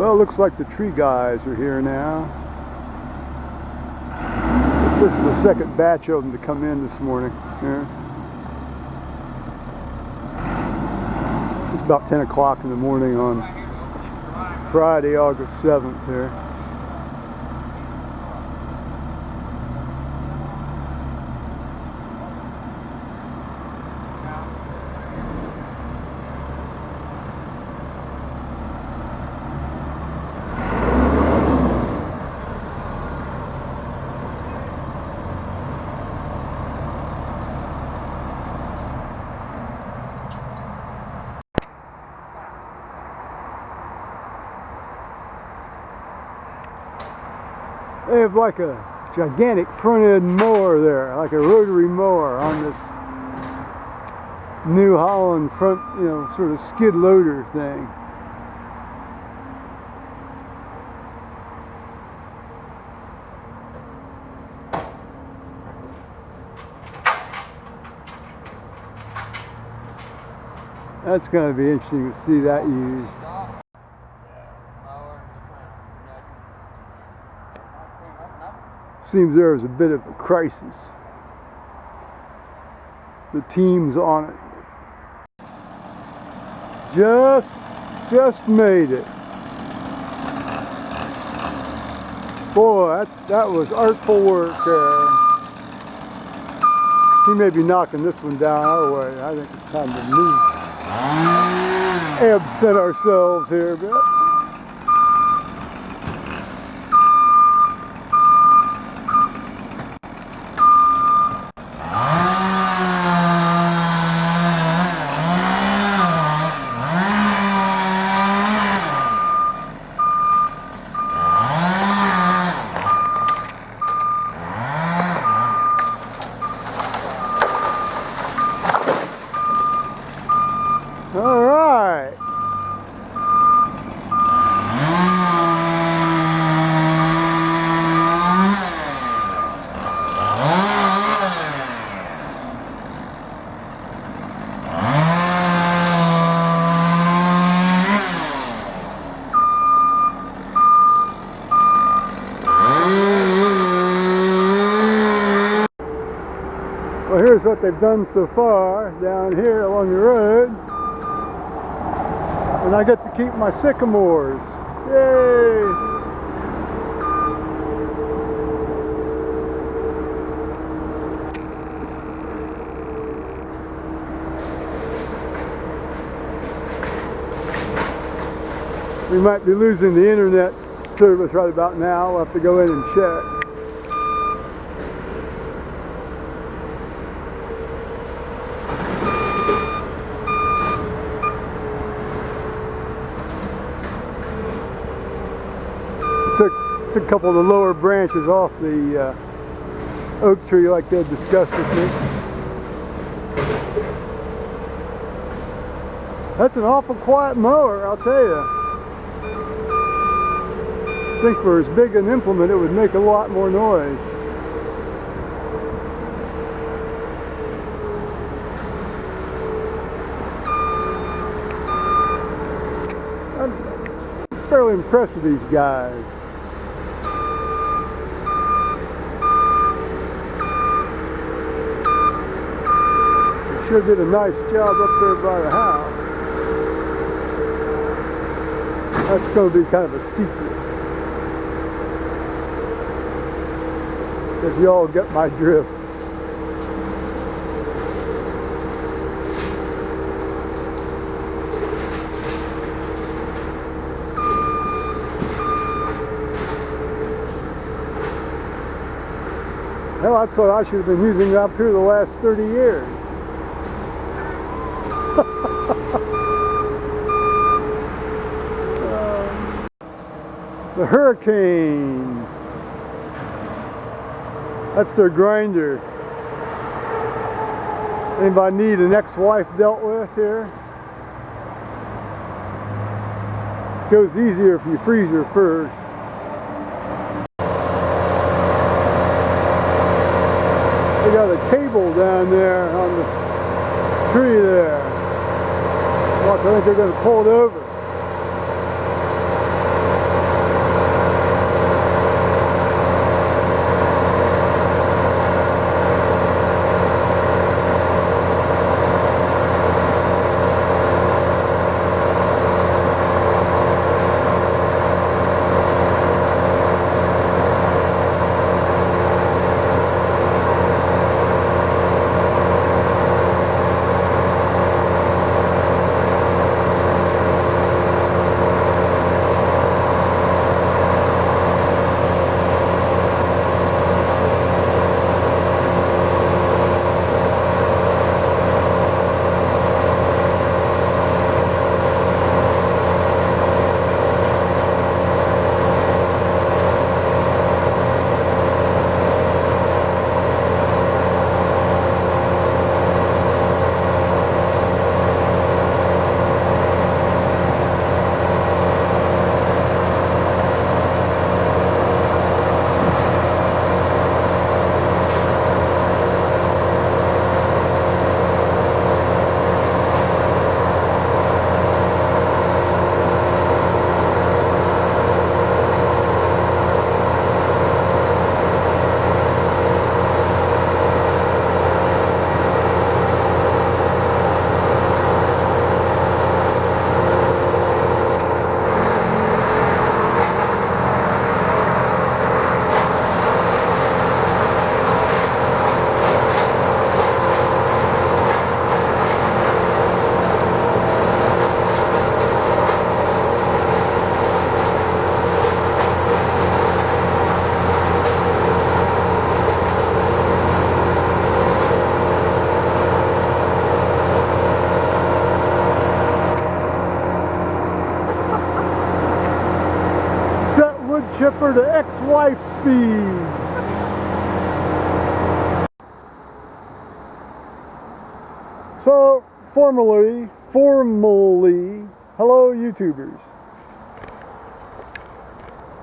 Well, it looks like the tree guys are here now. This is the second batch of them to come in this morning. Here. It's about 10 o'clock in the morning on Friday, August 7th here. They have like a gigantic front-end mower there, like a rotary mower on this New Holland front, sort of skid loader thing. That's going to be interesting to see that used. Seems there is a bit of a crisis. The team's on it. Just made it. Boy, that was artful work there. He may be knocking this one down our way. I think it's time to move. Absent ourselves here a bit. All right. Well, here's what they've done so far down here along the road. And I get to keep my sycamores. Yay! We might be losing the internet service right about now. We'll have to go in and check. Took a couple of the lower branches off the oak tree like they had discussed with me. That's an awful quiet mower, I'll tell you. I think for as big an implement it would make a lot more noise. I'm fairly impressed with these guys. Sure did a nice job up there by the house. That's going to be kind of a secret. If you all get my drift. Hell, that's what I should have been using up here the last 30 years. The Hurricane. That's their grinder. Anybody need an ex-wife dealt with here? Goes easier if you freeze her first. They got a cable down there on the tree there. Watch, I think they're going to pull it over. chipper to ex-wife speed. So, formally, hello YouTubers.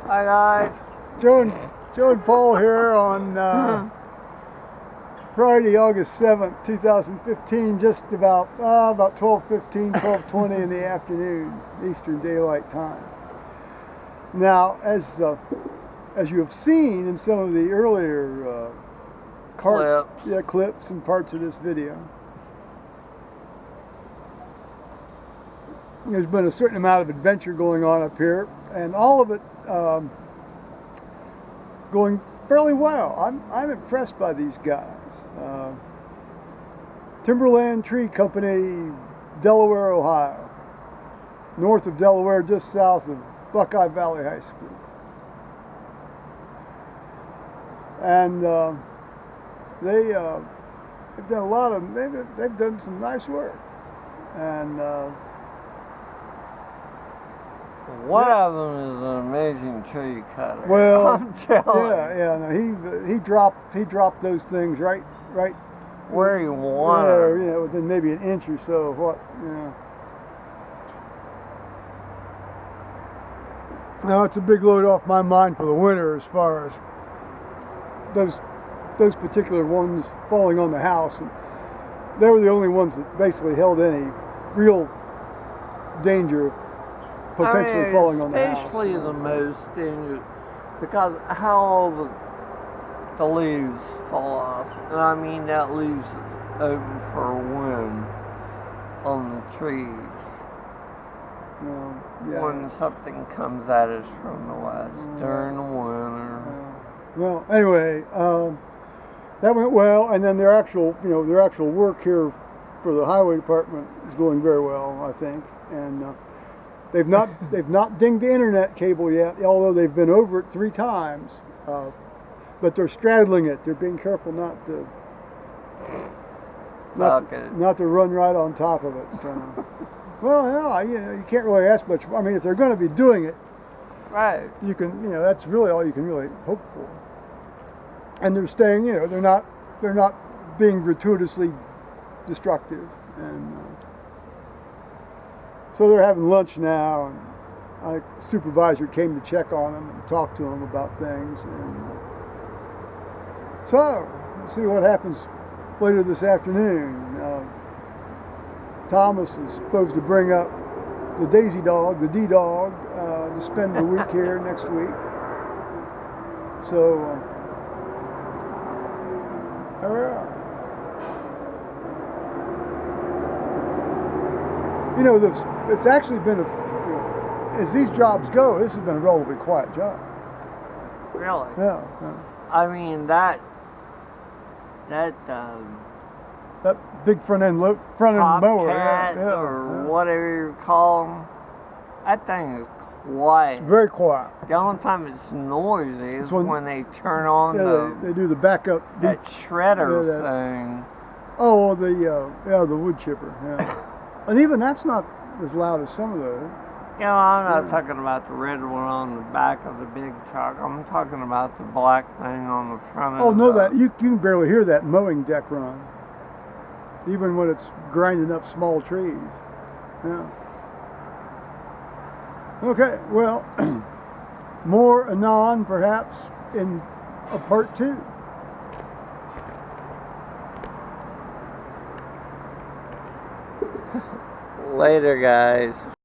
Hi guys. Joe and Paul here on Friday, August 7th, 2015, just about 12:15, 12:20 in the afternoon, Eastern Daylight Time. Now, as you have seen in some of the earlier clips and parts of this video, there's been a certain amount of adventure going on up here, and all of it going fairly well. I'm impressed by these guys. Timberland Tree Company, Delaware, Ohio. North of Delaware, just south of Buckeye Valley High School. And they've done they've done some nice work. And one of them is an amazing tree cutter. Well, I'm telling you. No, he dropped those things right where he wanted. Yeah, within maybe an inch or so of what, Now it's a big load off my mind for the winter as far as those particular ones falling on the house, and they were the only ones that basically held any real danger of potentially falling on the house. Especially the most danger, because how all the leaves fall off, and I mean that leaves open for wind on the trees. When something comes at us from the west during the winter. Well, anyway, that went well, and then their actual work here for the highway department is going very well, I think, and they've not dinged the internet cable yet, although they've been over it 3 times, but they're straddling it. They're being careful not to run right on top of it. So. Well, you can't really ask much. I mean, if they're going to be doing it, right? You can, that's really all you can really hope for. And they're staying, they're not being gratuitously destructive, and so they're having lunch now. And a supervisor came to check on them and talk to them about things, and so we'll see what happens later this afternoon. Thomas is supposed to bring up the Daisy Dog, the D-Dog, to spend the week here next week. So, it's actually been as these jobs go, this has been a relatively quiet job. Really? Yeah. I mean that big front end mower, or whatever you call them. That thing is quiet. It's very quiet. The only time it's noisy is when they turn on they do the backup shredder thing. Oh, the wood chipper. Yeah, and even that's not as loud as some of those. I'm not talking about the red one on the back of the big truck. I'm talking about the black thing on the front of that you can barely hear that mowing deck run, even when it's grinding up small trees. Yeah. Okay, well, more anon, perhaps, in a part 2. Later, guys.